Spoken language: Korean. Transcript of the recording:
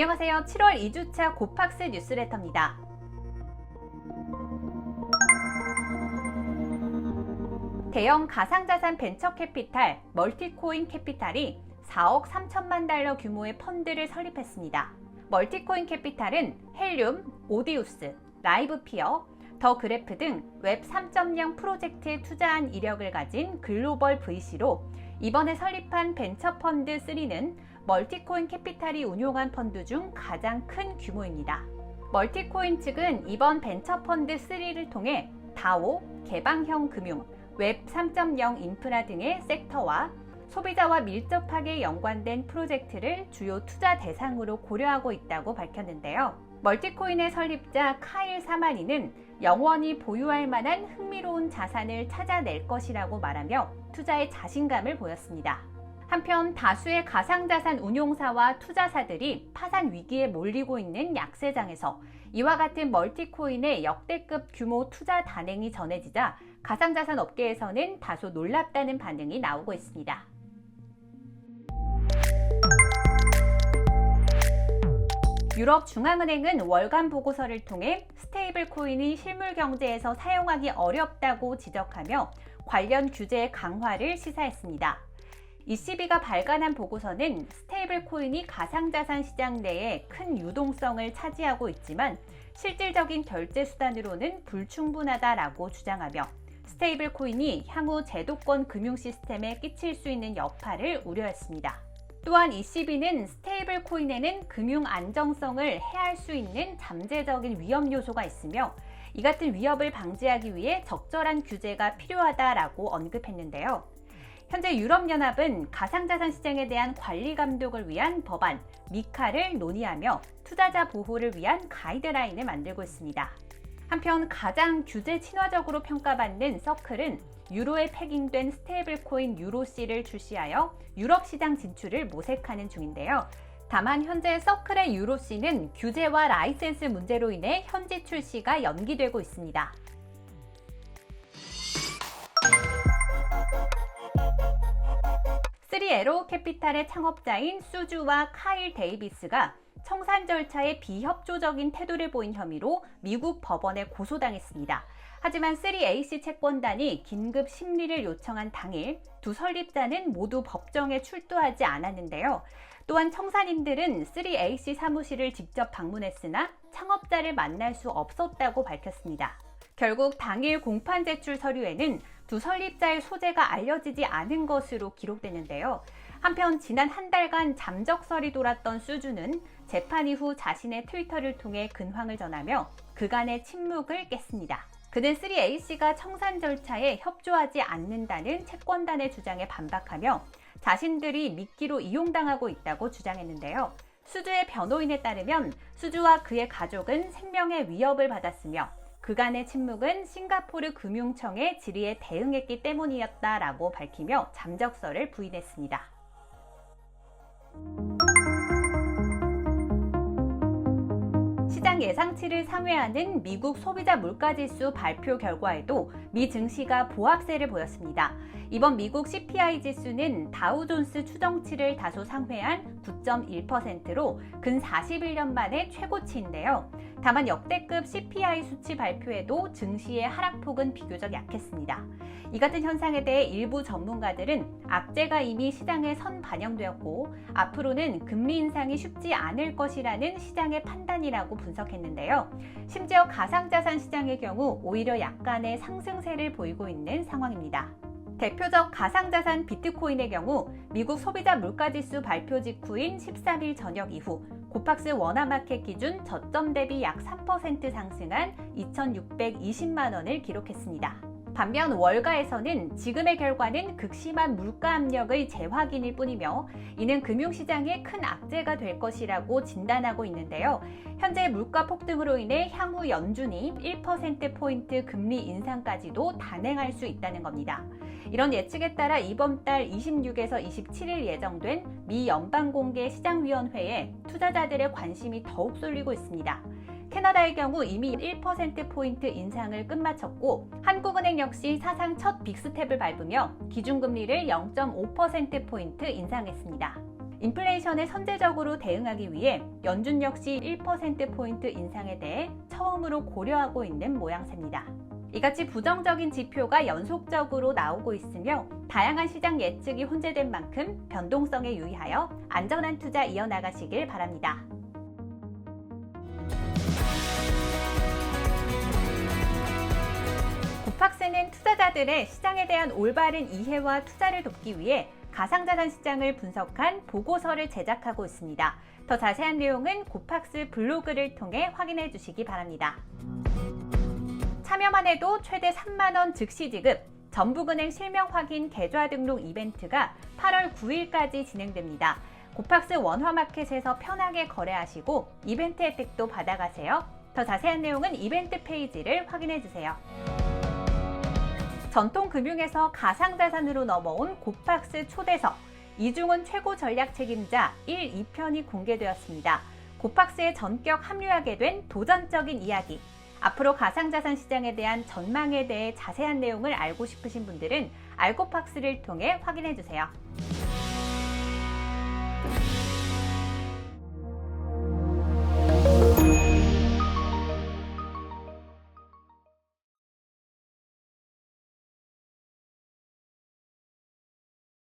안녕하세요. 7월 2주차 고팍스 뉴스레터입니다. 대형 가상자산 벤처 캐피탈 멀티코인 캐피탈이 4억 3천만 달러 규모의 펀드를 설립했습니다. 멀티코인 캐피탈은 헬륨, 오디우스, 라이브피어, 더 그래프 등 웹 3.0 프로젝트에 투자한 이력을 가진 글로벌 VC로 이번에 설립한 벤처 펀드 3는 멀티코인 캐피탈이 운용한 펀드 중 가장 큰 규모입니다. 멀티코인 측은 이번 벤처 펀드 3를 통해 다오, 개방형 금융, 웹 3.0 인프라 등의 섹터와 소비자와 밀접하게 연관된 프로젝트를 주요 투자 대상으로 고려하고 있다고 밝혔는데요. 멀티코인의 설립자 카일 사마니는 영원히 보유할 만한 흥미로운 자산을 찾아낼 것이라고 말하며 투자에 자신감을 보였습니다. 한편 다수의 가상자산 운용사와 투자사들이 파산 위기에 몰리고 있는 약세장에서 이와 같은 멀티코인의 역대급 규모 투자 단행이 전해지자 가상자산 업계에서는 다소 놀랍다는 반응이 나오고 있습니다. 유럽중앙은행은 월간 보고서를 통해 스테이블 코인이 실물 경제에서 사용하기 어렵다고 지적하며 관련 규제 강화를 시사했습니다. ECB가 발간한 보고서는 스테이블 코인이 가상자산 시장 내에 큰 유동성을 차지하고 있지만 실질적인 결제 수단으로는 불충분하다라고 주장하며 스테이블 코인이 향후 제도권 금융 시스템에 끼칠 수 있는 여파를 우려했습니다. 또한 ECB는 스테이블 코인에는 금융 안정성을 해할 수 있는 잠재적인 위험 요소가 있으며 이 같은 위협을 방지하기 위해 적절한 규제가 필요하다라고 언급했는데요. 현재 유럽연합은 가상자산 시장에 대한 관리 감독을 위한 법안 미카를 논의하며 투자자 보호를 위한 가이드라인을 만들고 있습니다. 한편 가장 규제 친화적으로 평가받는 서클은 유로에 패깅된 스테이블 코인 유로C를 출시하여 유럽 시장 진출을 모색하는 중인데요. 다만 현재 서클의 유로C는 규제와 라이센스 문제로 인해 현지 출시가 연기되고 있습니다. 쓰리에로 캐피탈의 창업자인 수주와 카일 데이비스가 청산 절차에 비협조적인 태도를 보인 혐의로 미국 법원에 고소당했습니다. 하지만 3AC 채권단이 긴급 심리를 요청한 당일 두 설립자는 모두 법정에 출두하지 않았는데요. 또한 청산인들은 3AC 사무실을 직접 방문했으나 창업자를 만날 수 없었다고 밝혔습니다. 결국 당일 공판 제출 서류에는 두 설립자의 소재가 알려지지 않은 것으로 기록되는데요. 한편 지난 한 달간 잠적설이 돌았던 수주는 재판 이후 자신의 트위터를 통해 근황을 전하며 그간의 침묵을 깼습니다. 그는 3AC가 청산 절차에 협조하지 않는다는 채권단의 주장에 반박하며 자신들이 미끼로 이용당하고 있다고 주장했는데요. 수주의 변호인에 따르면 수주와 그의 가족은 생명의 위협을 받았으며 그간의 침묵은 싱가포르 금융청의 질의에 대응했기 때문이었다라고 밝히며 잠적설을 부인했습니다. 시장 예상치를 상회하는 미국 소비자 물가지수 발표 결과에도 미 증시가 보합세를 보였습니다. 이번 미국 CPI 지수는 다우존스 추정치를 다소 상회한 9.1%로 근 41년 만에 최고치인데요. 다만 역대급 CPI 수치 발표에도 증시의 하락폭은 비교적 약했습니다. 이 같은 현상에 대해 일부 전문가들은 악재가 이미 시장에 선반영되었고 앞으로는 금리 인상이 쉽지 않을 것이라는 시장의 판단이라고 분석했는데요. 심지어 가상자산 시장의 경우 오히려 약간의 상승세를 보이고 있는 상황입니다. 대표적 가상자산 비트코인의 경우 미국 소비자 물가지수 발표 직후인 13일 저녁 이후 고팍스 원화마켓 기준 저점 대비 약 3% 상승한 2,620만 원을 기록했습니다. 반면 월가에서는 지금의 결과는 극심한 물가 압력의 재확인일 뿐이며 이는 금융시장에 큰 악재가 될 것이라고 진단하고 있는데요. 현재 물가 폭등으로 인해 향후 연준이 1%포인트 금리 인상까지도 단행할 수 있다는 겁니다. 이런 예측에 따라 이번 달 26에서 27일 예정된 미 연방공개시장위원회에 투자자들의 관심이 더욱 쏠리고 있습니다. 캐나다의 경우 이미 1%포인트 인상을 끝마쳤고 한국은행 역시 사상 첫 빅스텝을 밟으며 기준금리를 0.5%포인트 인상했습니다. 인플레이션에 선제적으로 대응하기 위해 연준 역시 1%포인트 인상에 대해 처음으로 고려하고 있는 모양새입니다. 이같이 부정적인 지표가 연속적으로 나오고 있으며 다양한 시장 예측이 혼재된 만큼 변동성에 유의하여 안전한 투자 이어나가시길 바랍니다. 고팍스는 투자자들의 시장에 대한 올바른 이해와 투자를 돕기 위해 가상자산 시장을 분석한 보고서를 제작하고 있습니다. 더 자세한 내용은 고팍스 블로그를 통해 확인해 주시기 바랍니다. 참여만 해도 최대 3만 원 즉시 지급, 전북은행 실명 확인 계좌 등록 이벤트가 8월 9일까지 진행됩니다. 고팍스 원화마켓에서 편하게 거래하시고 이벤트 혜택도 받아가세요. 더 자세한 내용은 이벤트 페이지를 확인해 주세요. 전통 금융에서 가상자산으로 넘어온 고팍스 초대석, 이중훈 최고 전략 책임자 1, 2편이 공개되었습니다. 고팍스에 전격 합류하게 된 도전적인 이야기, 앞으로 가상자산 시장에 대한 전망에 대해 자세한 내용을 알고 싶으신 분들은 알고팍스를 통해 확인해 주세요.